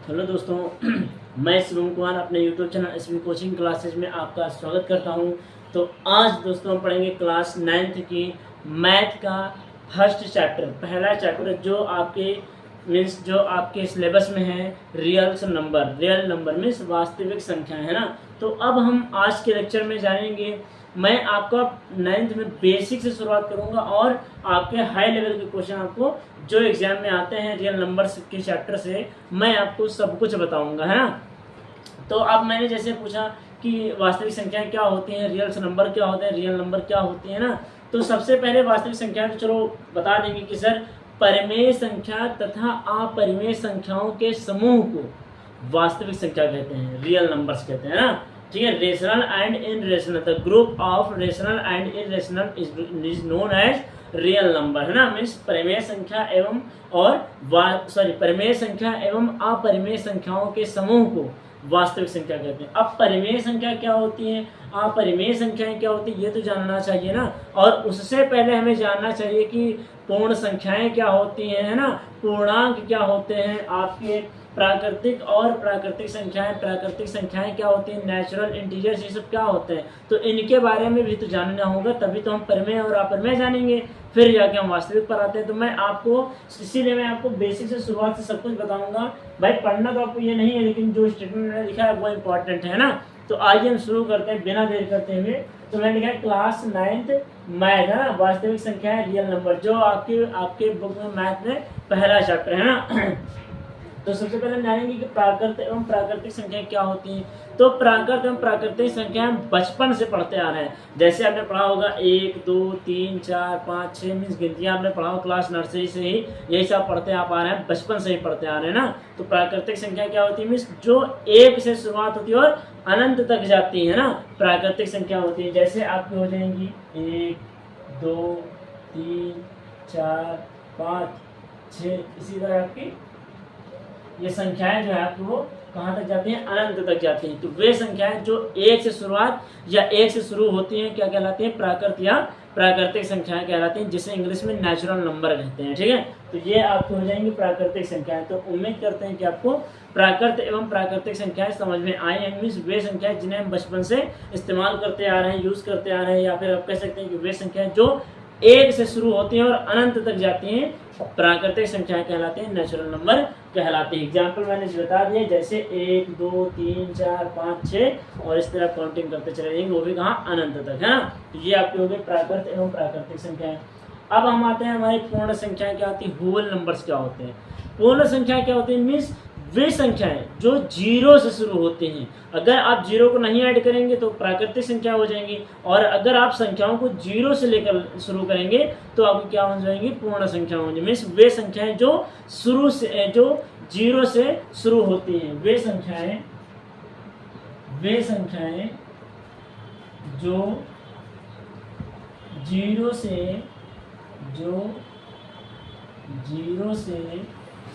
Hello दोस्तों, मैं शिवम कुमार अपने YouTube channel SV coaching classes में आपका स्वागत करता हूं। तो आज दोस्तों हम पढ़ेंगे क्लास 9th की मैथ का फर्स्ट चैप्टर, पहला चैप्टर जो आपके सिलेबस में है, रियल नंबर मीन्स वास्तविक संख्या है ना। तो अब हम आज के लेक्चर में जानेंगे, मैं आपका 9th में बेसिक से शुरुआत करूंगा और आपके हाई लेवल के क्वेश्चन आपको जो एग्जाम में आते हैं रियल नंबर्स के चैप्टर से मैं आपको सब कुछ बताऊंगा, है ना। तो अब मैंने जैसे पूछा कि वास्तविक संख्याएं क्या होती हैं, रियल नंबर क्या होते हैं, रियल नंबर क्या होती है ना। तो सबसे पहले वास्तविक संख्या तो चलो बता देंगे कि सर परिमेय संख्या तथा अपरिमेय संख्याओं के समूह को वास्तविक संख्या कहते हैं, रियल नंबर्स कहते हैं ना। ठीक है, rational and irrational, the group of rational and irrational is known as real number, है ना। मीन्स परिमेय संख्या एवं परिमेय संख्या एवं अपरिमेय संख्याओं के समूह को वास्तविक संख्या कहते हैं। अब परिमेय संख्या क्या होती है, अपरिमेय संख्याएं क्या होती है, ये तो जानना चाहिए ना। और उससे पहले हमें जानना चाहिए कि पूर्ण संख्याएं क्या होती हैं, है ना, पूर्णांक क्या होते हैं, आपके प्राकृतिक और प्राकृतिक संख्याएं क्या होती हैं, नेचुरल इंटीजर्स, ये सब क्या होते हैं। तो इनके बारे में भी तो जानना होगा, तभी तो हम परिमेय और अपरिमेय जानेंगे, फिर जाके हम वास्तविक पर आते हैं। तो मैं आपको बेसिक से शुरुआत से सब कुछ बताऊंगा। भाई पढ़ना तो आपको ये नहीं है, लेकिन जो स्टेटमेंट मैंने लिखा है वो इम्पोर्टेंट है ना। तो आइए हम शुरू करते हैं बिना देर करते हुए। तो मैंने लिखा है क्लास 9th मैथ, है ना, वास्तविक संख्या है रियल नंबर, जो आपके बुक में मैथ में पहला चैप्टर है ना। तो सबसे पहले हम जानेंगे कि प्राकृत एवं प्राकृतिक संख्या क्या होती हैं। तो प्राकृत एवं प्राकृतिक संख्या हम बचपन से पढ़ते आ रहे हैं। जैसे आपने पढ़ा होगा 1 2 3 4 5 6 मीन्स गिनतियाँ आपने पढ़ा होगा क्लास नर्सरी से ही, यही सब पढ़ते आप आ रहे हैं, बचपन से ही पढ़ते आ रहे हैं ना। तो प्राकृतिक संख्या क्या होती है, मीन्स जो 1 से शुरुआत होती है और अनंत तक जाती है ना, प्राकृतिक संख्या होती है। जैसे आपकी हो जाएंगी 1 2 3 4 5 6, इसी तरह आपकी ये संख्याएं जो है आपकी वो कहाँ तक जाती हैं, अनंत तक जाती हैं। तो वे संख्याएं जो 1 से शुरुआत या 1 से शुरू होती हैं क्या कहलाती हैं, प्राकृत या प्राकृतिक संख्याएं कहलाती हैं, जिसे इंग्लिश में नेचुरल नंबर कहते हैं। ठीक है, तो ये आपकी हो जाएंगी प्राकृतिक संख्याएं। तो उम्मीद करते हैं कि आपको प्राकृत एवं प्राकृतिक संख्याएं समझ में आई हैं। मीन्स वे संख्याएं जिन्हें हम बचपन से इस्तेमाल करते आ रहे हैं, यूज करते आ रहे हैं, या फिर आप कह सकते हैं कि वे संख्याएं जो 1 से शुरू होती हैं और अनंत तक जाती हैं प्राकृतिक संख्याएं कहलाती हैं, नेचुरल नंबर कहलाती है। एग्जाम्पल मैंने बता दिया, जैसे 1 2 3 4 5 6 और इस तरह काउंटिंग करते चले जाएंगे, वो भी कहाँ, अनंत तक, है ना। तो ये आपके हो गए प्राकृत एवं प्राकृतिक संख्याएं। अब हम आते हैं हमारी पूर्ण संख्याएं क्या होती है, होल नंबर्स क्या होते हैं। पूर्ण संख्या क्या होती है, मीन्स वे संख्याएं जो 0 से शुरू होती हैं। अगर आप 0 को नहीं ऐड करेंगे तो प्राकृतिक संख्या हो जाएंगी, और अगर आप संख्याओं को 0 से लेकर शुरू करेंगे तो आपको क्या हो जाएंगी, पूर्ण संख्या हो जाएंगी। मीन्स वे संख्याएं जो 0 से शुरू होती हैं, वे संख्याएं जो 0 से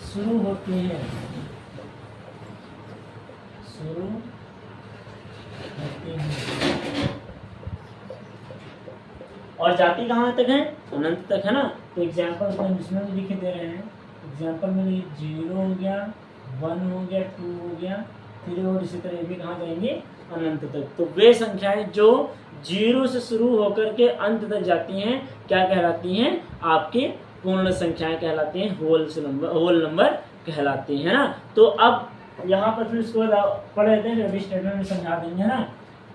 शुरू होती हैं, और जाति कहाँ तक है, अनंत तक, है ना। तो एग्जाम्पल हम इसमें भी लिख दे रहे हैं। एग्जाम्पल में 0 हो गया, 1 हो गया, 2 हो गया, 3, और इसी तरह भी कहाँ जाएंगे, अनंत तक। तो वे संख्याएं जो 0 से शुरू होकर के अंत तक जाती हैं क्या कहलाती हैं, आपकी पूर्ण संख्याएं कहलाती हैं, होल नंबर कहलाती हैं, ना। तो अब यहाँ पर फिर इसको पढ़ लेते हैं, अभी स्टेटमेंट में समझा देंगे, है ना।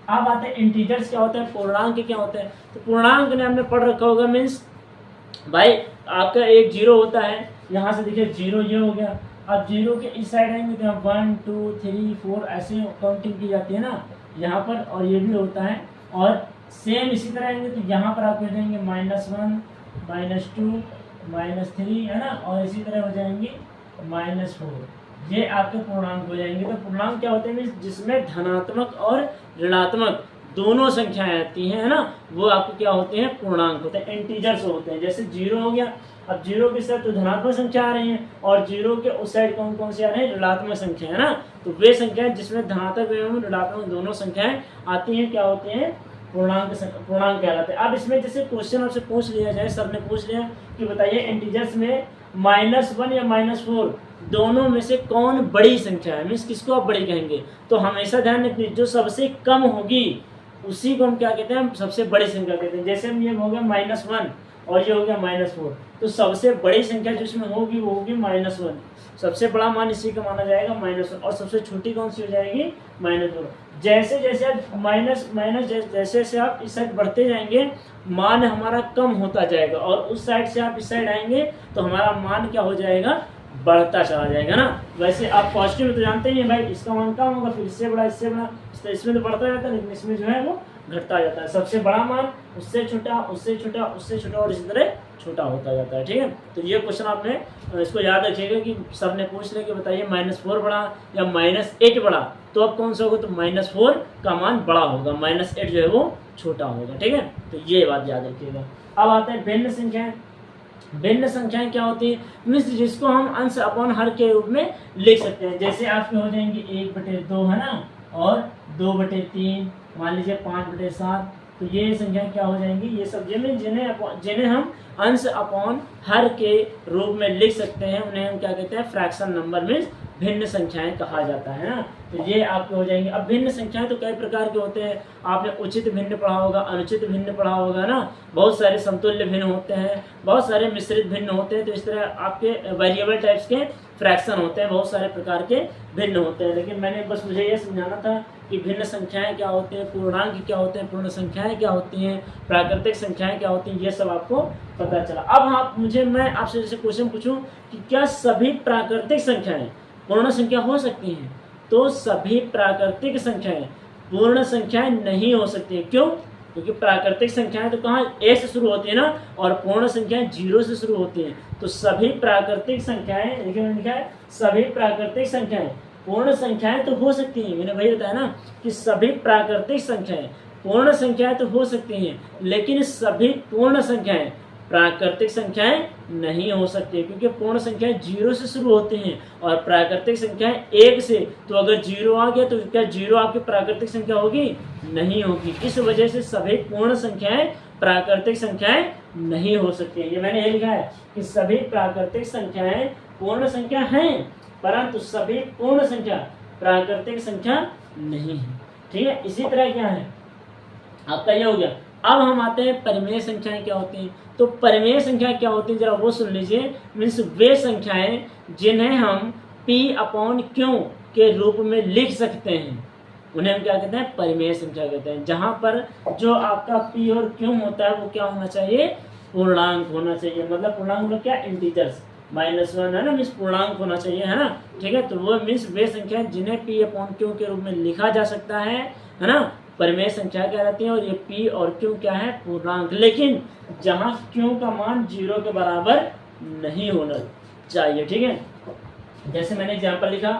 अब आते हैं इंटीजर्स क्या होते हैं, पूर्णांक क्या होते हैं। तो पूर्णांक ने हमने पढ़ रखा होगा, मीन्स भाई आपका एक 0 होता है, यहाँ से देखिए 0 ये हो गया। अब 0 के इस साइड आएंगे तो 1 2 3 4 ऐसे काउंटिंग की जाती है ना यहाँ पर, और ये भी होता है। और सेम इसी तरह आएंगे तो यहाँ पर आप कह देंगे -1 -2 -3, है ना, और इसी तरह हो जाएंगे -4, ये आपके पूर्णांक हो जाएंगे। तो पूर्णांक क्या होते हैं, जिसमें धनात्मक और ऋणात्मक दोनों संख्याएं आती हैं, है ना, वो आपको क्या होते हैं, पूर्णांक होते हैं, इंटीजर्स होते हैं। जैसे 0 हो गया, अब 0 के साथ तो धनात्मक संख्या आ रही है, और 0 के उस साइड कौन कौन सी आ रही है, ऋणात्मक संख्या, है ना। तो वे संख्याएं जिसमें धनात्मक एवं ऋणात्मक दोनों संख्याएं आती हैं क्या होते हैं, पूर्णांक कहलाते हैं। अब इसमें जैसे क्वेश्चन आपसे पूछ लिया जाए, सर ने पूछ लिया कि बताइए इंटीजर्स में -1 या -4 दोनों में से कौन बड़ी संख्या है, मीन्स किसको आप बड़ी कहेंगे। तो हमेशा ध्यान रखिए जो सबसे कम होगी उसी को हम क्या कहते हैं, हम सबसे बड़ी संख्या कहते हैं। जैसे हम ये हो गया -1 और ये हो गया -4, तो सबसे बड़ी संख्या जो इसमें होगी वो होगी -1, सबसे बड़ा मान इसी का माना जाएगा -1, और सबसे छोटी कौन सी हो जाएगी -4। जैसे जैसे आप माइनस जैसे जैसे आप इस साइड बढ़ते जाएंगे मान हमारा कम होता जाएगा, और उस साइड से आप इस साइड आएंगे तो हमारा मान क्या हो जाएगा, बढ़ता चला जाएगा ना। वैसे आप पॉजिटिव में तो जानते ही हैं भाई, इसका मान कम होगा फिर इससे बड़ा इससे बड़ा, तो इसमें तो बढ़ता जाता है, लेकिन इसमें जो है वो घटता जाता है। सबसे बड़ा मान उससे छोटा उससे छोटा उससे छोटा और इसी तरह छोटा होता जाता है। ठीक है, तो ये क्वेश्चन आपने इसको याद रखिएगा कि सब ने पूछ लिया कि बताइए -4 बड़ा या -8 बड़ा, तो अब कौन सा होगा, तो -4 का मान बड़ा होगा, -8 जो है वो छोटा होगा। ठीक है, तो ये बात याद रखिएगा। अब आते हैं भिन्न संख्याएं। भिन्न संख्याएं क्या होती है, मीन्स जिसको हम अंश अपॉन हर के रूप में लिख सकते हैं। जैसे आपके हो जाएंगे 1/2 है ना, और 2/3, मान लीजिए 5/7, तो ये संख्या क्या हो जाएंगी, ये सब जिन्हें हम अंश अपॉन हर के रूप में लिख सकते हैं उन्हें हम क्या कहते हैं, फ्रैक्शन नंबर मीन्स भिन्न संख्याएं कहा जाता है ना। तो ये आपके हो जाएंगे। अब भिन्न संख्याएं तो कई प्रकार के होते हैं, आपने उचित भिन्न पढ़ा होगा, अनुचित भिन्न पढ़ा होगा ना, बहुत सारे समतुल्य भिन्न होते हैं, बहुत सारे मिश्रित भिन्न होते हैं। तो इस तरह आपके वेरिएबल टाइप्स के फ्रैक्शन होते हैं, बहुत सारे प्रकार के भिन्न होते हैं। लेकिन मैंने बस मुझे ये समझाना था कि भिन्न संख्याएं क्या होती हैं, पूर्णांक क्या होते हैं, पूर्ण संख्याएं क्या होती हैं, प्राकृतिक संख्याएं क्या होती हैं, ये सब आपको पता चला। अब मैं आपसे जैसे क्वेश्चन पूछूं कि क्या सभी प्राकृतिक संख्याएं पूर्ण संख्या हो सकती हैं, तो सभी प्राकृतिक संख्याएं पूर्ण संख्याएं नहीं हो सकती है। क्यों? क्योंकि प्राकृतिक संख्याएं तो कहाँ ए से शुरू होती है ना, और पूर्ण संख्याएं 0 से शुरू होती हैं। तो सभी प्राकृतिक संख्याएं, देखिए मैंने लिखा है सभी प्राकृतिक संख्याएं पूर्ण संख्याएं तो हो सकती हैं। मैंने वही बताया ना कि सभी प्राकृतिक संख्याएं पूर्ण संख्याएं तो हो सकती हैं, लेकिन सभी पूर्ण संख्याएं प्राकृतिक संख्याएं नहीं हो सकती, क्योंकि पूर्ण संख्याएं 0 से शुरू होती हैं और प्राकृतिक संख्याएं 1 से। तो अगर 0 आ गया तो क्या 0 आपकी प्राकृतिक संख्या होगी? नहीं होगी। इस वजह से सभी पूर्ण संख्याएं प्राकृतिक संख्याएं नहीं हो सकती। ये मैंने ये लिखा है कि सभी प्राकृतिक संख्याएं पूर्ण संख्या हैं, परंतु सभी पूर्ण संख्या प्राकृतिक संख्या नहीं है। ठीक है, इसी तरह क्या है आपका ये हो गया। अब हम आते हैं परिमेय संख्याएं क्या होती हैं। तो परिमेय संख्या क्या होती है जरा वो सुन लीजिए। मीन्स वे संख्याएं जिन्हें हम P/Q के रूप में लिख सकते हैं उन्हें हम क्या कहते हैं? परिमेय संख्या कहते हैं। जहां पर जो आपका P और Q होता है वो क्या होना चाहिए? पूर्णांक होना चाहिए। मतलब पूर्णांक मतलब क्या? इंटीजर्स। -1 है ना, मीन्स पूर्णांक होना चाहिए, है ना। ठीक है, तो वो मीन्स वे संख्याएं जिन्हें P/Q के रूप में लिखा जा सकता है ना, परिमेय संख्या क्या रहती है। और ये P और Q क्या है? पूर्णांक। लेकिन जहां Q का मान 0 के बराबर नहीं होना चाहिए। ठीक है, जैसे मैंने एग्जांपल लिखा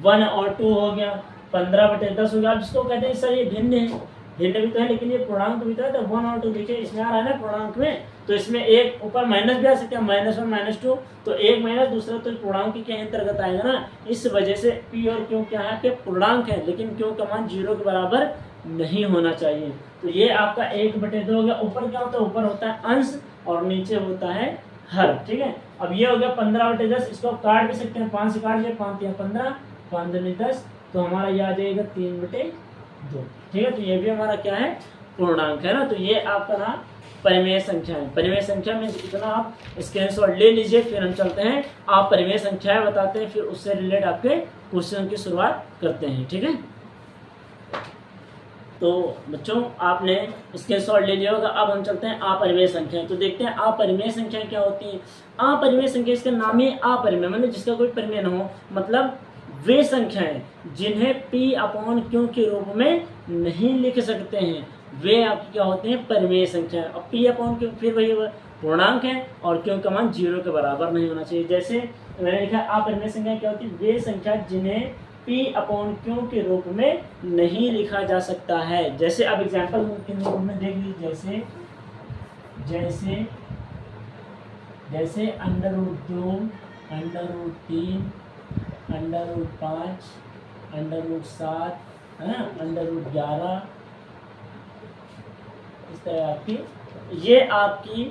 1 और 2 हो गया, 15/10 हो गया। अब जिसको कहते हैं सर ये भिन्न है, भिन्न भी तो है लेकिन ये पूर्णांक भी तो है। तो 1 और 2 देखिए इसमें आ रहा है ना पूर्णांक में, तो इसमें एक ऊपर माइनस भी आ सकते हैं, -1 -2, तो एक माइनस दूसरा तो पूर्णांक के अंतर्गत आएगा ना। इस वजह से P और Q क्या है? पूर्णांक है, लेकिन Q का मान 0 के बराबर नहीं होना चाहिए। तो ये आपका 1/2 हो गया। ऊपर क्या होता है? ऊपर होता है अंश और नीचे होता है हर। ठीक है, अब ये हो गया 15/10। इसको आप काट भी सकते हैं, 5 से काट दिया, 5 या 15, 5 दूनी 10, तो हमारा ये आ जाएगा 3/2। ठीक है, तो ये भी हमारा क्या है? पूर्णांक है ना। तो ये आपका रहा परिमेय संख्या है। परिमेय संख्या में इतना आप स्क्रीनशॉट ले लीजिए। फिर हम चलते हैं, आप परिमेय संख्याएं बताते हैं, फिर उससे रिलेटेड आपके क्वेश्चन की शुरुआत करते हैं। ठीक है, तो बच्चों आपने स्क्रीनशॉट ले लिया होगा। अब हम चलते हैं अपरिमेय संख्याएं। तो देखते हैं अपरिमेय संख्याएं क्या होती हैं। अपरिमेय संख्या, इसका नाम ही अपरिमेय, मतलब जिसका कोई परिमेय न हो। मतलब वे संख्याएं जिन्हें P/Q के रूप में नहीं लिख सकते हैं वे आप क्या होते हैं? परिमेय संख्या। अब P/Q फिर वही पूर्णांक है और Q का मान 0 के बराबर नहीं होना चाहिए। जैसे मैंने लिखा अपरिमेय संख्या क्या होती है? वे संख्या जिन्हें P/Q के रूप में नहीं लिखा जा सकता है। जैसे अब एग्जाम्पल के रूप में देख लीजिए, जैसे जैसे जैसे √2, √3, √5, √7 है ना, √11, इस तरह आपकी ये आपकी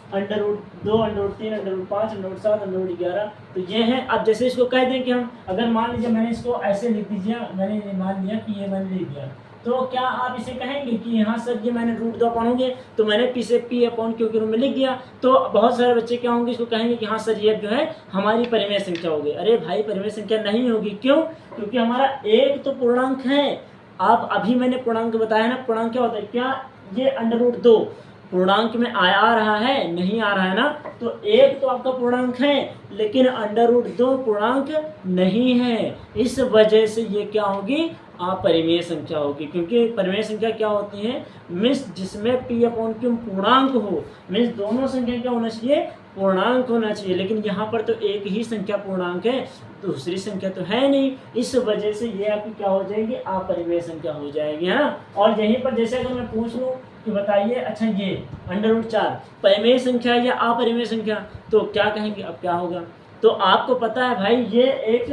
√2, √3, √5, √7, √11। तो ये है। अब जैसे इसको कह दें कि हम, अगर मान लीजिए मैंने इसको ऐसे लिख दीजिए, मैंने मान लिया कि ये मैंने लिख दिया, तो क्या आप इसे कहेंगे कि हाँ सर ये मैंने √2 पढ़ोगे तो मैंने पी से P अपॉन Q के रूप में लिख दिया। तो बहुत सारे बच्चे क्या होंगे, इसको कहेंगे कि हाँ सर ये जो है हमारी परिमेय संख्या होगी। अरे भाई परिमेय संख्या नहीं होगी। क्यों? क्योंकि हमारा एक तो पूर्णांक है। आप अभी मैंने पूर्णांक बताया ना, पूर्णांक क्या होता है, क्या ये √2 पूर्णांक में आ रहा है? नहीं आ रहा है ना। तो एक तो आपका पूर्णांक है लेकिन √2 पूर्णांक नहीं है, इस वजह से ये क्या होगी, अपरिमेय संख्या होगी। क्योंकि परिमेय संख्या क्या होती है, मीन्स जिसमें P अपॉन Q पूर्णांक हो, मीन्स दोनों संख्या क्या होना चाहिए, पूर्णांक होना चाहिए। लेकिन यहाँ पर तो एक ही संख्या पूर्णांक है, दूसरी संख्या तो है नहीं, इस वजह से ये आपकी क्या हो जाएगी, अपरिमेय संख्या हो जाएगी, है ना। और यहीं पर जैसे अगर मैं पूछ लूँ कि बताइए अच्छा ये √4 परिमेय संख्या या अपरिमेय संख्या, तो क्या कहेंगे, अब क्या होगा। तो आपको पता है भाई ये एक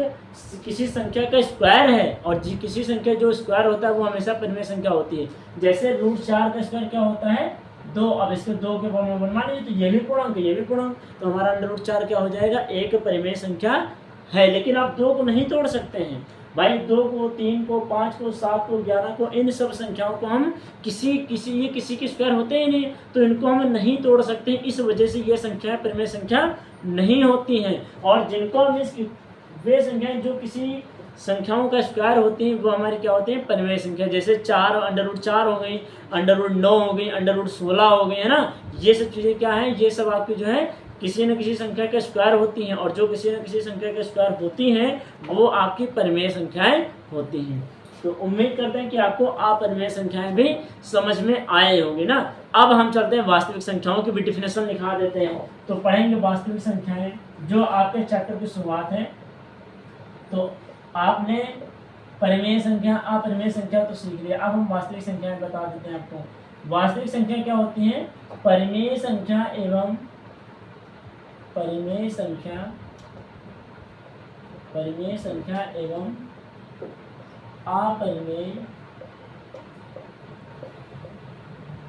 किसी संख्या का स्क्वायर है, और किसी संख्या जो स्क्वायर होता है वो हमेशा परिमेय संख्या होती है। जैसे √4 का स्क्वायर क्या होता है, 2। अब इसके 2 के फॉर्म में मान लीजिए तो ये भी पूर्णांक, ये भी पूर्णांक, तो हमारा √4 क्या हो जाएगा, एक परिमेय संख्या है। लेकिन आप 2 को नहीं तोड़ सकते हैं भाई, 2 को, 3 को, 5 को, 7 को, 11 को, इन सब संख्याओं को हम किसी के स्क्वायर होते ही नहीं, तो इनको हम नहीं तोड़ सकते। इस वजह से ये संख्या परिमेय संख्या नहीं होती हैं। और जिनको हम वे संख्याएं जो किसी संख्याओं का स्क्वायर होती हैं वो हमारी क्या होती हैं, परिमेय संख्या। जैसे 4 √4 हो गई, √9 हो गई, √16 हो गई, है ना। ये सब चीज़ें क्या है, ये सब आपकी जो है किसी न किसी संख्या के स्क्वायर होती हैं, और जो किसी न किसी संख्या के स्क्वायर होती हैं वो आपकी परिमेय संख्याएं होती हैं। तो उम्मीद करते हैं कि आपको अपरिमेय संख्याएं भी समझ में आए होंगी ना। अब हम चलते हैं वास्तविक संख्याओं की भी डिफिनेशन लिखा देते हैं। तो पढ़ेंगे वास्तविक संख्याएं, जो आपके चैप्टर की शुरुआत है। तो आपने परिमेय संख्या, अपरिमेय संख्या तो सीख लिया, अब हम वास्तविक संख्याएं बता देते हैं आपको। वास्तविक संख्या क्या होती है, परिमेय संख्या एवं परिमेय संख्या एवं अपरिमेय,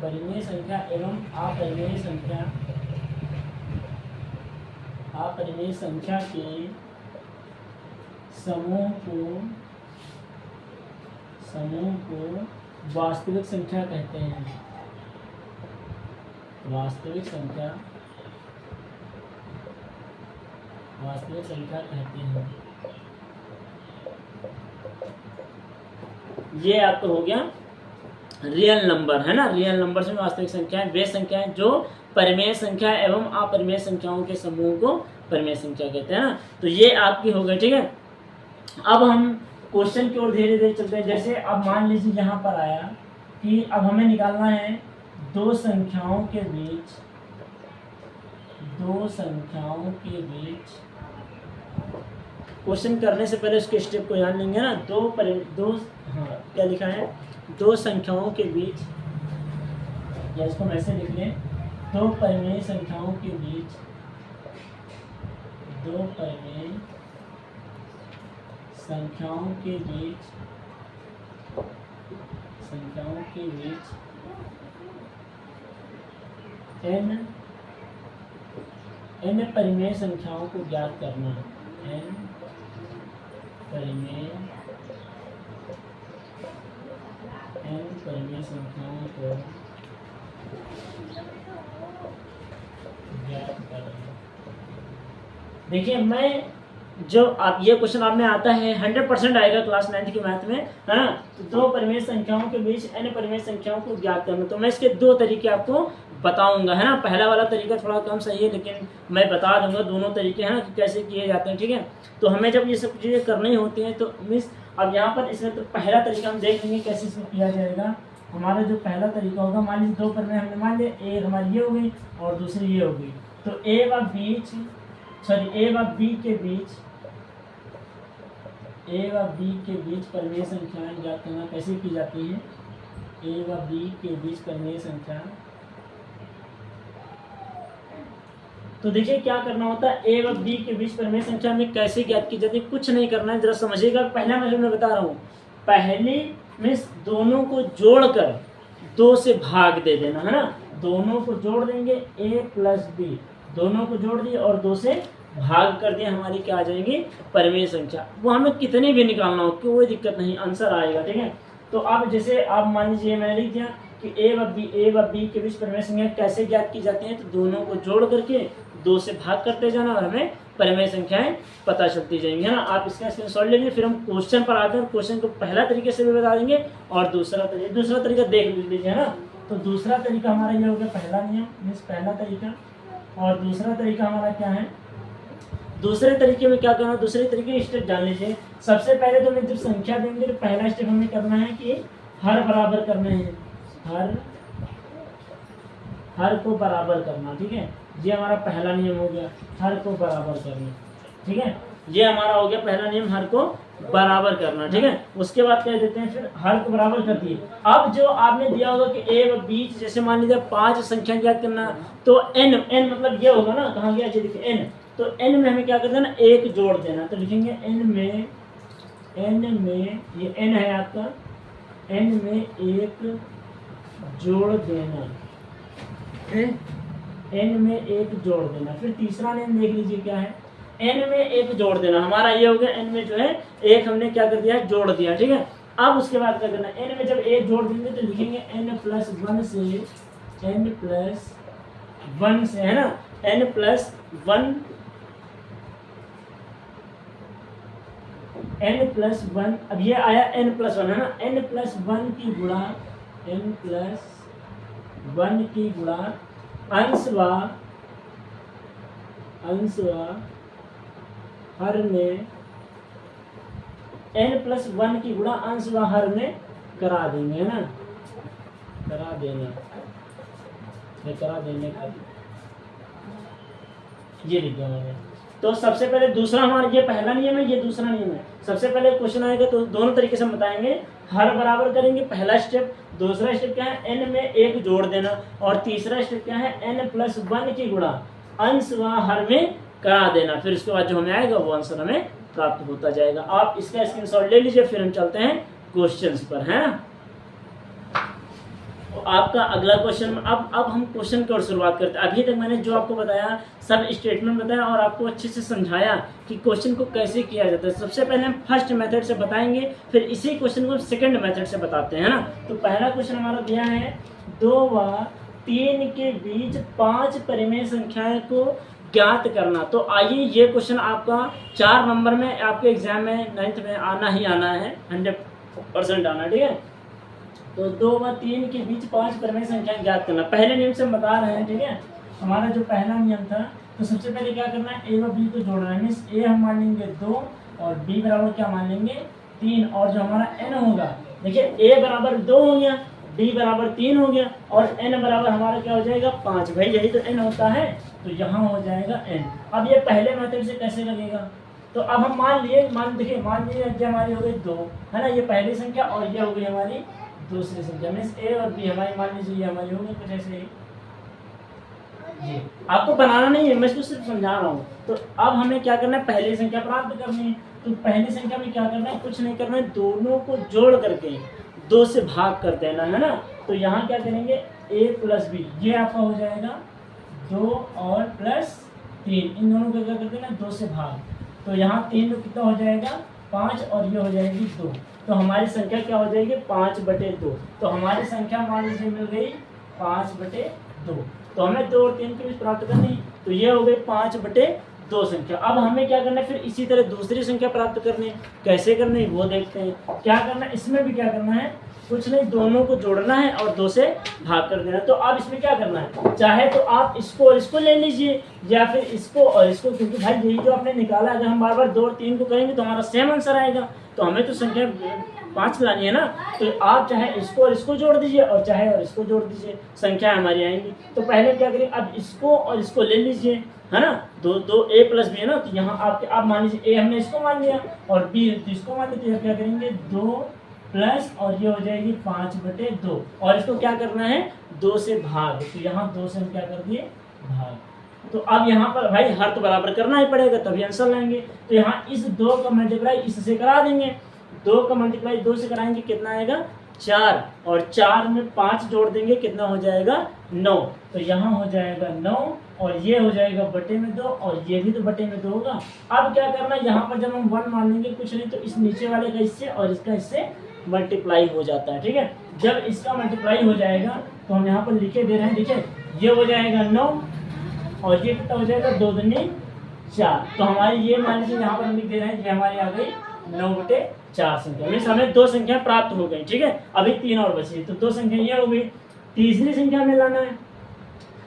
परिमेय संख्या एवं अपरिमेय संख्या के समूह को वास्तविक संख्या कहते हैं। वास्तविक संख्या कहते हैं। ये आपको हो गया रियल नंबर, है ना। रियल नंबर में वास्तविक संख्याएं वे संख्याएं जो परिमेय संख्या एवं अपरिमेय संख्याओं के समूह को परिमेय संख्या कहते हैं ना। तो ये आपकी हो गई, ठीक है। अब हम क्वेश्चन की ओर धीरे धीरे चलते हैं। जैसे अब मान लीजिए यहाँ पर आया कि अब हमें निकालना है दो संख्याओं के बीच क्वेश्चन करने से पहले उसके स्टेप को जान लेंगे ना। क्या लिखा है, दो संख्याओं के बीच, या इसको हम ऐसे लिख लें, दो परिमेय संख्याओं के बीच n परिमेय संख्याओं को ज्ञात करना है। n परिमेय संख्याओं को ज्ञात करना। देखिए मैं जो आप ये क्वेश्चन आप में आता है 100% आएगा क्लास 9 की मैथ में, है ना। तो दो परिमेय संख्याओं के बीच n परिमेय संख्याओं को ज्ञात करना। तो मैं इसके दो तरीके आपको बताऊंगा, है ना। पहला वाला तरीका थोड़ा कम सही है, लेकिन मैं बता दूंगा दोनों तरीके हैं कि कैसे किए जाते हैं, ठीक है। तो हमें जब ये सब चीज़ें करनी होती हैं तो मिस अब यहाँ पर इसमें तो पहला तरीका हम देख लेंगे कैसे इसको किया जाएगा। हमारा जो पहला तरीका होगा, मान लीजिए दो परिमेय हमने मान लिया, एक हमारी ये हो गई और दूसरी ये हो गई। तो ए व बी के बीच परिमेय संख्याएं ज्ञात करना कैसे की जाती है। ए व बी के बीच परिमेय संख्या, तो देखिए क्या करना होता है, ए व बी के बीच परिमेय संख्या में कैसे ज्ञात की जाती है। कुछ नहीं करना है, जरा समझिएगा। पहला मैं बता रहा हूँ, पहली मीन्स दोनों को जोड़कर 2 से भाग दे देना, है ना। दोनों को जोड़ देंगे a प्लस बी, दोनों को जोड़ दिए और 2 से भाग कर दिए, हमारी क्या आ जाएगी परिमेय संख्या। वो हमें कितनी भी निकालना हो कोई दिक्कत नहीं, आंसर आएगा, ठीक है। तो अब जैसे आप मान लीजिए मैंने लिख दिया कि ए व बी के बीच परिमेय संख्या कैसे ज्ञात की जाती है, तो दोनों को जोड़ करके 2 से भाग करते जाना और हमें परिमेय संख्याएं पता चलती जाएंगी, है ना। आप इसका स्क्रीनशॉट ले लीजिए, फिर हम क्वेश्चन पर आकर क्वेश्चन को पहला तरीके से भी बता देंगे और दूसरा तरीका देख लीजिए, है ना। तो दूसरा तरीका हमारा ये हो गया पहला नियम मीन्स पहला तरीका, और दूसरा तरीका हमारा क्या है, दूसरे तरीके में क्या करना, दूसरे तरीके स्टेप जान लीजिए। सबसे पहले तो मैं जब संख्या देंगे तो पहला स्टेप हमें करना है कि हर बराबर करने हैं, हर को बराबर करना, ठीक है। ये हमारा पहला नियम हो गया, हर को बराबर करना, ठीक है। ये हमारा हो गया पहला नियम, हर को बराबर करना, ठीक है। उसके बाद कह देते हैं फिर हर को बराबर कर दिए। अब जो आपने दिया होगा कि ए व बीच जैसे मान लीजिए 5 संख्या ज्ञात करना, तो n मतलब ये होगा ना, कहाँ गया, देखिए n, तो n में हमें क्या कर देना, 1 जोड़ देना। तो लिखेंगे n में ये n है आपका, n में 1 जोड़ देना, n में 1 जोड़ देना। फिर तीसरा नियम देख लीजिए क्या है, n में 1 जोड़ देना। हमारा ये हो गया n में जो है 1 हमने क्या कर दिया है, जोड़ दिया, ठीक है। अब उसके बाद क्या करना, n में जब 1 जोड़ देंगे तो लिखेंगे n प्लस 1 से, है ना, n प्लस 1, अब ये आया n प्लस 1, है ना, n प्लस 1 की गुणा अंशवा हर में, n प्लस 1 की गुणा अंशवा हर में करा देंगे, है ना, करा देने का ये लिख दिया मैंने। तो सबसे पहले दूसरा हमारा ये पहला नियम है, ये दूसरा नियम है। सबसे पहले क्वेश्चन आएगा तो दोनों तरीके से हम बताएंगे, हर बराबर करेंगे पहला स्टेप, दूसरा स्टेप क्या है, n में 1 जोड़ देना, और तीसरा स्टेप क्या है, n प्लस 1 की गुणा अंश व हर में करा देना। फिर उसके बाद जो हमें आएगा वो आंसर हमें प्राप्त होता जाएगा। आप इसका स्क्रीनशॉट ले लीजिए, फिर हम चलते हैं क्वेश्चंस पर, है ना। तो आपका अगला क्वेश्चन, अब हम क्वेश्चन की ओर शुरुआत करते हैं। अभी तक मैंने जो आपको बताया सब स्टेटमेंट बताया और आपको अच्छे से समझाया कि क्वेश्चन को कैसे किया जाता है। सबसे पहले हम फर्स्ट मेथड से बताएंगे, फिर इसी क्वेश्चन को हम सेकंड मेथड से बताते हैं ना। तो पहला क्वेश्चन हमारा दिया है 2 व 3 के बीच 5 परिमेय संख्याएं को ज्ञात करना। तो आइए, ये क्वेश्चन आपका 4 नंबर में आपके एग्जाम में 9th में आना ही आना है, 100% आना, ठीक है। तो 2 व 3 के बीच 5 परिमेय संख्याएं ज्ञात करना, पहले नियम से हम बता रहे हैं, ठीक है। हमारा जो पहला नियम था, तो सबसे पहले क्या करना है, ए व बी को जोड़ना है, मीन्स ए हम मान लेंगे 2 और बी बराबर क्या मान लेंगे 3, और जो हमारा एन होगा, देखिए ए बराबर 2 हो गया, बी बराबर 3 हो गया, और एन बराबर हमारा क्या हो जाएगा 5। भाई यही तो एन होता है, तो यहाँ हो जाएगा एन। अब ये पहले मेथड से कैसे लगेगा, तो अब हम मान लीजिए हमारी हो गई 2, है ना, ये पहली संख्या, और ये हो गई हमारी दूसरी संख्या, मीन्स ए और बी हमारी मान लीजिए ये हमारी होगी कुछ ऐसे ही। जी, आपको बनाना नहीं है, मैं इसको सिर्फ समझा रहा हूँ। तो अब हमें क्या करना है, पहली संख्या प्राप्त करनी है। तो पहली संख्या में क्या करना है, कुछ नहीं करना है, दोनों को जोड़ करके 2 से भाग कर देना, है ना। तो यहाँ क्या करेंगे, a प्लस बी, ये आपका हो जाएगा 2 और प्लस 3, इन दोनों को क्या कर देना 2 से भाग। तो यहाँ 3 में कितना हो जाएगा 5, और ये हो जाएगी 2। तो हमारी संख्या क्या हो जाएगी 5/2। तो हमारी संख्या मान लीजिए मिल गई 5/2। तो हमें 2 और 3 के बीच प्राप्त करनी है, तो ये हो गई 5/2 संख्या। अब हमें क्या करना है, फिर इसी तरह दूसरी संख्या प्राप्त करनी है। कैसे करनी है वो देखते हैं। क्या करना है, इसमें भी क्या करना है, कुछ नहीं, दोनों को जोड़ना है और 2 से भाग कर देना। तो अब इसमें क्या करना है, चाहे तो आप इसको और इसको ले लीजिए, या फिर इसको और इसको, क्योंकि भाई यही जो आपने निकाला, अगर हम बार बार 2 और 3 को करेंगे तो हमारा सेम आंसर आएगा। तो हमें तो संख्या 5 लानी है ना, तो आप चाहे इसको और इसको जोड़ दीजिए और चाहे और इसको जोड़ दीजिए, संख्या हमारी आएंगी। तो पहले क्या करें, अब इसको और इसको ले लीजिए, है ना, 2 a प्लस बी है ना। तो यहाँ आपके आप मान लीजिए a हमने इसको मान लिया और b इसको मान लिया, तो क्या करेंगे 2 प्लस, और ये हो जाएगी 5/2, और इसको क्या करना है 2 से भाग। तो यहाँ 2 से हम क्या कर दिए भाग। तो अब यहाँ पर भाई हर तो बराबर करना ही पड़ेगा, तभी आंसर लाएंगे। तो यहाँ इस 2 का मल्टीप्लाई इससे करा देंगे, 2 का मल्टीप्लाई 2 से कराएंगे, कितना आएगा 4 और 4 में 5 जोड़ देंगे कितना हो जाएगा 9। तो यहाँ हो जाएगा 9 और ये हो जाएगा बटे में 2 और ये भी तो बटे में 2 होगा। अब क्या करना है, यहाँ पर जब हम 1 मान लेंगे कुछ नहीं तो इस नीचे वाले का इससे और इसका इससे मल्टीप्लाई हो जाता है। ठीक है, जब इसका मल्टीप्लाई हो जाएगा तो हम यहाँ पर लिखे दे रहे हैं, देखिए ये हो जाएगा 9 और ये कितना हो जाएगा 2 दूनी 4। तो हमारी ये मान लीजिए यहाँ पर हम लिख दे रहे हैं, ये हमारी आ गई 9/4 संख्या। मीन्स हमें 2 संख्या प्राप्त हो गई। ठीक है, अभी 3 और बची, तो 2 संख्या ये हो गई। तीसरी संख्या में लाना है।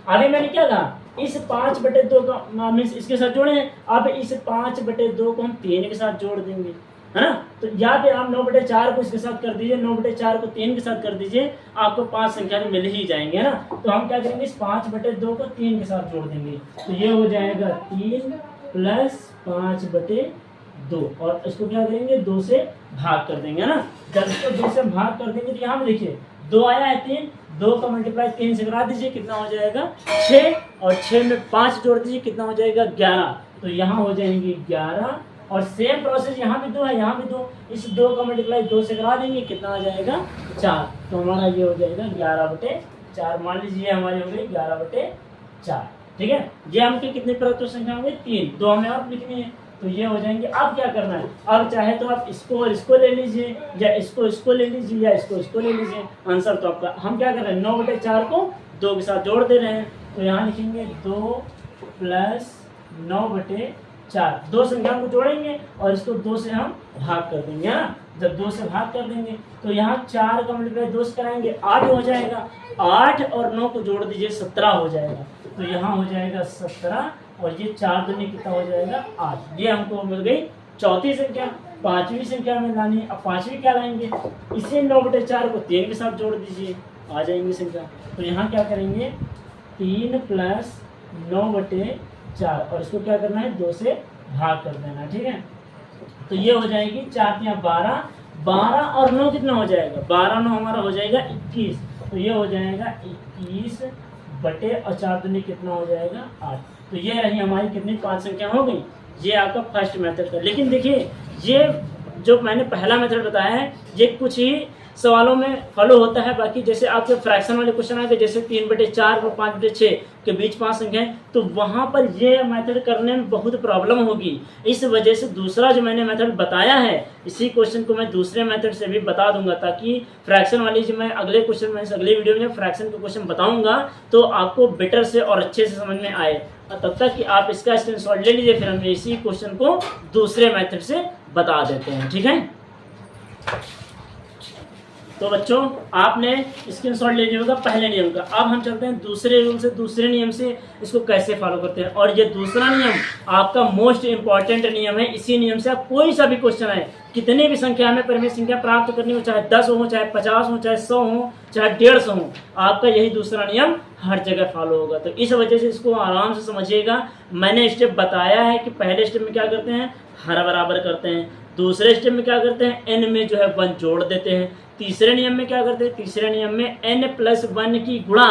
अभी मैंने क्या कहा, इस 5/2 का मीन्स इसके साथ जोड़े हैं। अब इस 5/2 को हम 3 के साथ जोड़ देंगे, है ना। तो या फिर आप 9/4 को इसके साथ कर दीजिए, 9/4 को 3 के साथ कर दीजिए, आपको 5 संख्या में मिल ही जाएंगे, है ना। तो हम क्या करेंगे, इस 5/2 को 3 के साथ जोड़ देंगे। तो ये हो जाएगा 3 + 5/2 और इसको क्या करेंगे 2 से भाग कर देंगे, है ना। जब इसको 2 से भाग कर देंगे तो यहाँ पे देखिए 2 आया है 3, 2 का मल्टीप्लाई 3 से करा दीजिए, कितना हो जाएगा 6 और 6 में 5 जोड़ दीजिए, कितना हो जाएगा 11। तो यहाँ हो जाएंगे 11 और सेम प्रोसेस यहाँ भी 2 है, यहाँ भी 2, इस 2 का मल्टीप्लाई 2 से करा देंगे, कितना आ जाएगा 4। तो हमारा ये हो जाएगा 11/4। मान लीजिए हमारी हो गई 11/4। ठीक है, ये हमकी कितनी प्राप्त संख्या होंगे 3, 2 हमें और लिखनी है। तो ये हो जाएंगे। अब क्या करना है, अब चाहे तो आप इसको और इसको ले लीजिए या इसको ले लीजिए या इसको ले लीजिए। आंसर तो आपका, हम क्या कर रहे हैं 9/4 को 2 के साथ जोड़ दे रहे हैं। तो यहाँ लिखेंगे 2 + 9/4, 2 संख्याओं को जोड़ेंगे और इसको 2 से हम भाग कर देंगे, है ना। जब 2 से भाग कर देंगे तो यहाँ 4 का मल्टीप्लाई 2 से कराएंगे 8 हो जाएगा। 8 और 9 को जोड़ दीजिए 17 हो जाएगा। तो यहाँ हो जाएगा 17 और ये 4 दूनी कितना हो जाएगा 8। ये हमको मिल गई चौथी संख्या। पांचवी संख्या में लानी, अब पांचवी क्या लाएंगे, इसे 9/4 को 3 के साथ जोड़ दीजिए, आ जाएंगी संख्या। तो यहाँ क्या करेंगे 3 + 9/4 और इसको क्या करना है 2 से भाग कर देना। ठीक है, तो ये हो जाएगी 4 × 12, 12 और 9 कितना हो जाएगा 12 9 हमारा हो जाएगा 21। तो ये हो जाएगा 21 बटे और 4 दूनी कितना हो जाएगा 8। तो ये रही हमारी कितनी 5 संख्या हो गई। ये आपका फर्स्ट मेथड था। लेकिन देखिए ये जो मैंने पहला मेथड बताया है ये कुछ ही सवालों में फॉलो होता है। बाकी जैसे आपके फ्रैक्शन वाले क्वेश्चन आए जैसे 3/4 और 5/6 के बीच 5 संख्याएं, तो वहां पर ये मेथड करने में बहुत प्रॉब्लम होगी। इस वजह से दूसरा जो मैंने मेथड बताया है इसी क्वेश्चन को मैं दूसरे मेथड से भी बता दूंगा, ताकि फ्रैक्शन वाली जो मैं अगले क्वेश्चन में अगले वीडियो में फ्रैक्शन के क्वेश्चन बताऊंगा तो आपको बेटर से और अच्छे से समझ में आए। तब तक कि आप इसका स्क्रीनशॉट ले लीजिए, फिर हम इसी क्वेश्चन को दूसरे मेथड से बता देते हैं। ठीक है, तो बच्चों आपने स्क्रीनशॉट ले लिया होगा पहले नियम का। अब हम चलते हैं दूसरे रूल से, दूसरे नियम से इसको कैसे फॉलो करते हैं। और ये दूसरा नियम आपका मोस्ट इंपॉर्टेंट नियम है। इसी नियम से आप कोई सा भी क्वेश्चन आए, कितनी भी संख्या में परिमेय संख्या प्राप्त करनी हो, चाहे 10 हो, चाहे 50 हो, चाहे 100 हो, चाहे 150 हो, आपका यही दूसरा नियम हर जगह फॉलो होगा। तो इस वजह से इसको आराम से समझिएगा। मैंने स्टेप बताया है कि पहले स्टेप में क्या करते हैं, हर बराबर करते हैं। दूसरे स्टेप में क्या करते हैं, n में जो है 1 जोड़ देते हैं। तीसरे नियम में क्या करते हैं, तीसरे नियम में n+1 की गुणा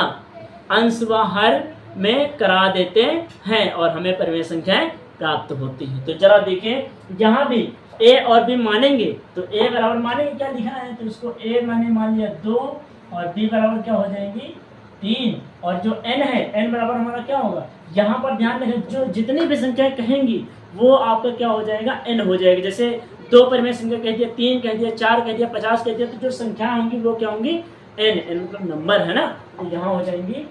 अंश व हर में करा देते हैं और हमें परिमेय संख्याएं प्राप्त होती हैं। तो जरा देखें, यहाँ भी a और b मानेंगे तो a बराबर मानेंगे, क्या लिखा है, तो इसको a मैंने मान लिया 2 और b बराबर क्या हो जाएंगी 3 और जो n है n बराबर हमारा क्या होगा, यहाँ पर ध्यान रखें जो जितनी भी संख्याएं कहेंगी वो आपका क्या हो जाएगा n हो जाएगी। जैसे 2 परिमेय संख्या कह दिया, 3 कह दिया, 4 कह दिया, 50 कह दिया, तो जो संख्या होंगी वो क्या होंगी n मतलब नंबर है ना। तो यहाँ हो जाएंगी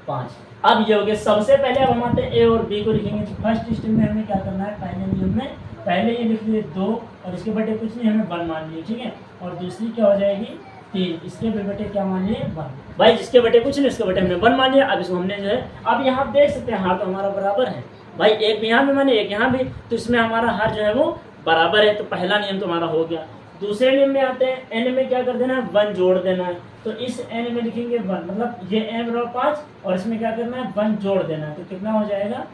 5। अब ये हो गया। सबसे पहले अब हम आते हैं a और b को लिखेंगे। तो फर्स्ट स्टेप में हमें क्या करना है, पहले नियम में पहले ये लिख लिए 2 और इसके बटे कुछ नहीं, हमें 1 मान लिए, ठीक है। और दूसरी क्या हो जाएगी 3, इसके बटे क्या मान लिए 1। भाई जिसके बटे कुछ नहीं उसके बटे हमने 1 मान लिया। अब इसको हमने जो है, अब यहाँ आप देख सकते हैं हार तो हमारा बराबर है भाई, एक यहाँ भी माने एक यहाँ भी, तो इसमें हमारा हार जो है वो बराबर है। तो पहला नियम तो हमारा हो गया। दूसरे नियम में आते हैं, n में क्या कर देना है 1 जोड़ देना है। तो इस n में लिखेंगे 1, मतलब ये n बराबर 5 और इसमें क्या करना है 1 जोड़ देना है। तो कितना हो जाएगा,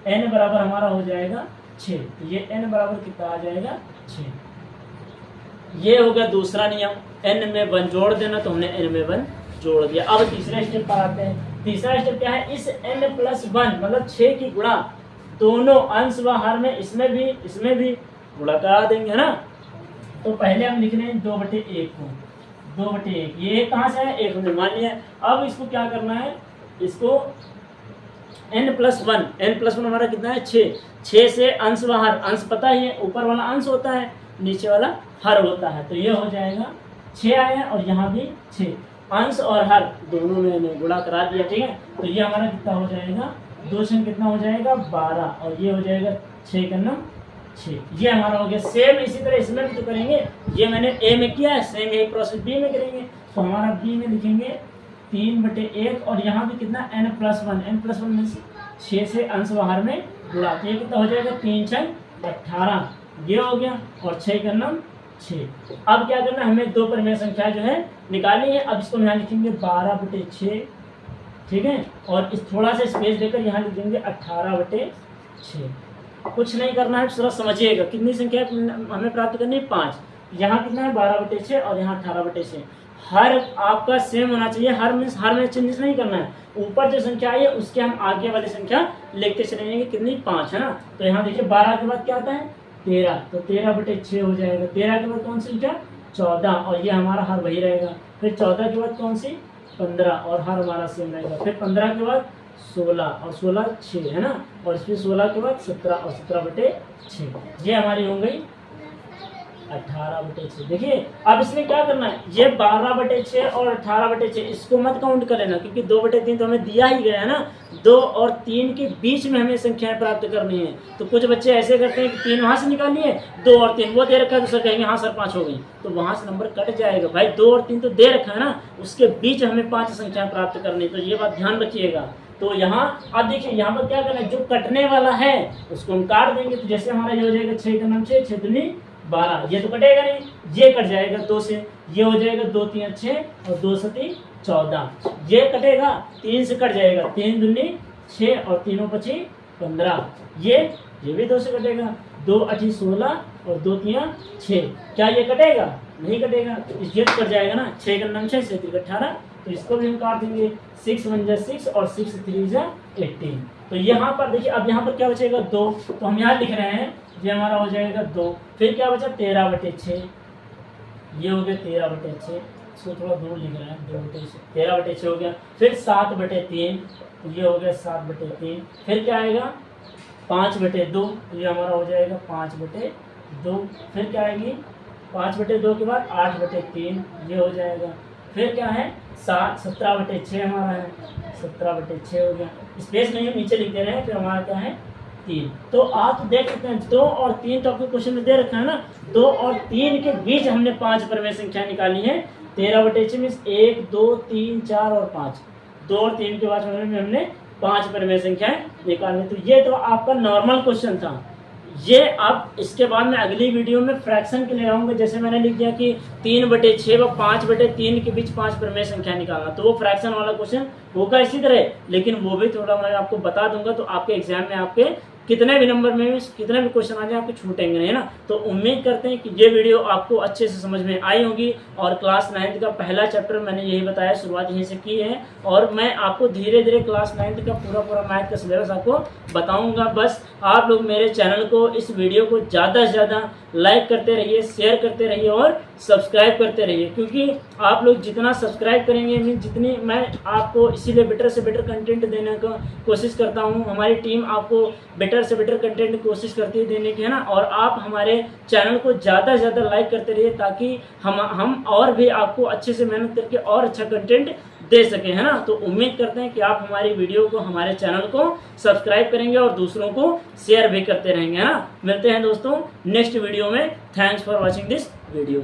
n बराबर हमारा हो जाएगा 6। तो ये n बराबर कितना आ जाएगा 6। ये हो गया दूसरा नियम, n में 1 जोड़ देना, तो हमने n में 1 जोड़ दिया। अब तीसरे स्टेप पर आते हैं। तीसरा स्टेप क्या है, इस n+1 मतलब 6 की गुणा दोनों अंश व हर में इसमें भी गुणा करा देंगे, है ना। तो पहले हम लिख रहे हैं 2/1 को, 2/1, ये कहाँ से है, 1 हमने मान लिया। अब इसको क्या करना है, इसको n+1, n+1 हमारा कितना है 6, 6 से अंश बाहर, अंश पता ही है, ऊपर वाला अंश होता है, नीचे वाला हर होता है, तो ये हो जाएगा 6 आया और यहाँ भी 6, अंश और हर दोनों में गुणा करा दिया, ठीक है। तो ये हमारा कितना हो जाएगा, 2 से कितना हो जाएगा 12, और ये हो जाएगा 6 का 9 6, ये हमारा हो गया। सेम इसी तरह इसमें भी तो करेंगे, ये मैंने ए में किया है, सेम यही प्रोसेस बी में करेंगे। तो हमारा बी में लिखेंगे 3/1 और यहाँ भी कितना n+1, n+1 में 6 से अंश बाहर में गुणा, तो ये कितना हो जाएगा 3 6 18, ये हो गया, और 6 का 9 6। अब क्या करना है, हमें 2 परिमेय संख्या जो है निकालनी है। अब इसको यहाँ लिखेंगे 12/6, ठीक है, और इस थोड़ा सा स्पेस देकर यहाँ लिख देंगे 18/6। कुछ नहीं करना है, थोड़ा समझिएगा, कितनी संख्या हमें प्राप्त करनी है 5, यहाँ कितना है 12/6 और यहाँ 18/6। हर आपका सेम होना चाहिए, हर में चेंजेस नहीं करना है, ऊपर जो संख्या आई है उसके हम आगे वाली संख्या लिखते चलेंगे, कितनी 5 है ना। तो यहाँ देखिए 12 के बाद क्या आता है 13, तो 13/6 हो जाएगा। 13 के बाद कौन सी संख्या 14, और ये हमारा हर वही रहेगा। फिर 14 के बाद कौन सी 15, और हर हमारा सेम रहेगा। फिर 15 के बाद 16, और 16 6 है ना, और इसमें 16 के बाद 17, और 17/6, ये हमारी हो गई 18/6। देखिए अब इसमें क्या करना है, ये 12/6 और 18/6 इसको मत काउंट कर लेना, क्योंकि 2/3 तो हमें दिया ही गया है ना। 2 और 3 के बीच में हमें संख्याएं प्राप्त करनी है। तो कुछ बच्चे ऐसे करते हैं कि 3 वहां से निकालिए, 2 और 3 वो दे रखा है, तो सर कहेंगे हाँ सर 5 हो गई, तो वहां से नंबर कट जाएगा। भाई 2 और 3 तो दे रखा है ना, उसके बीच हमें 5 संख्याएं प्राप्त करनी, तो ये बात ध्यान रखिएगा। तो यहाँ अब देखिए यहाँ पर क्या करना है, जो कटने वाला है उसको हम काट देंगे। तो जैसे हमारा ये हो जाएगा 6 का 9 6, 6 दूनी 12, ये तो कटेगा नहीं, ये कट जाएगा 2 से, ये हो जाएगा 2 3 6 और 2 7 14, ये कटेगा 3 से कट जाएगा, 3 दूनी 6 और 3 5 15, ये भी 2 से कटेगा, 2 8 16 और 2 3 6, क्या ये कटेगा, नहीं कटेगा, ये कट जाएगा ना, 6 का 9 6 6 18, तो इसको भी हम काट देंगे, 6 1 6 और 6 3 18। तो यहाँ पर देखिए अब यहाँ पर क्या बचेगा 2, तो हम यहाँ लिख रहे हैं ये हमारा हो जाएगा 2। फिर क्या बचा 13/6, ये हो गया 13/6, इसको थोड़ा दूर लिख रहे हैं, 13/6 हो गया। फिर 7/3, ये हो गया 7/3। फिर क्या आएगा 5/2, ये हमारा हो जाएगा 5/2। फिर क्या आएगी 5/2 के बाद 8/3, ये हो जाएगा। फिर क्या है 17/6 हमारा है, 17/6 हो गया, स्पेस नहीं है नीचे लिख दे रहे हैं। फिर हमारा क्या है 3। तो आप देख सकते हैं 2 और 3 तो आपको क्वेश्चन में दे रखा है ना, 2 और 3 के बीच हमने 5 परिमेय संख्या निकाली है। 13/6 में 1 2 3 4 और 5, 2 और 3 के बाद में हमने 5 परिमेय संख्याएं निकालनी। तो ये तो आपका नॉर्मल क्वेश्चन था। ये अब इसके बाद में अगली वीडियो में फ्रैक्शन के लिए आऊँगा। जैसे मैंने लिख दिया कि 3/6 व 5/3 के बीच 5 परिमेय संख्या निकालना, तो वो फ्रैक्शन वाला क्वेश्चन होगा इसी तरह, लेकिन वो भी थोड़ा मैं आपको बता दूंगा। तो आपके एग्जाम में आपके कितने भी नंबर में कितने भी क्वेश्चन आ जाए आपको छूटेंगे नहीं, है ना। तो उम्मीद करते हैं कि ये वीडियो आपको अच्छे से समझ में आई होगी। और क्लास 9th का पहला चैप्टर मैंने यही बताया, शुरुआत यहीं से की है, और मैं आपको धीरे धीरे क्लास 9th का पूरा मैथ का सिलेबस आपको बताऊंगा। बस आप लोग मेरे चैनल को, इस वीडियो को ज़्यादा से ज़्यादा लाइक करते रहिए, शेयर करते रहिए और सब्सक्राइब करते रहिए, क्योंकि आप लोग जितना सब्सक्राइब करेंगे जितनी मैं आपको इसीलिए बेटर से बेटर कंटेंट देने का कोशिश करता हूँ। हमारी टीम आपको बेटर से बेटर कंटेंट की कोशिश करती है देने की, है ना। और आप हमारे चैनल को ज़्यादा से ज़्यादा लाइक करते रहिए, ताकि हम और भी आपको अच्छे से मेहनत करके और अच्छा कंटेंट दे सकें, है ना। तो उम्मीद करते हैं कि आप हमारी वीडियो को, हमारे चैनल को सब्सक्राइब करेंगे और दूसरों को शेयर भी करते रहेंगे, है ना। मिलते हैं दोस्तों नेक्स्ट वीडियो में। Thanks for watching this video.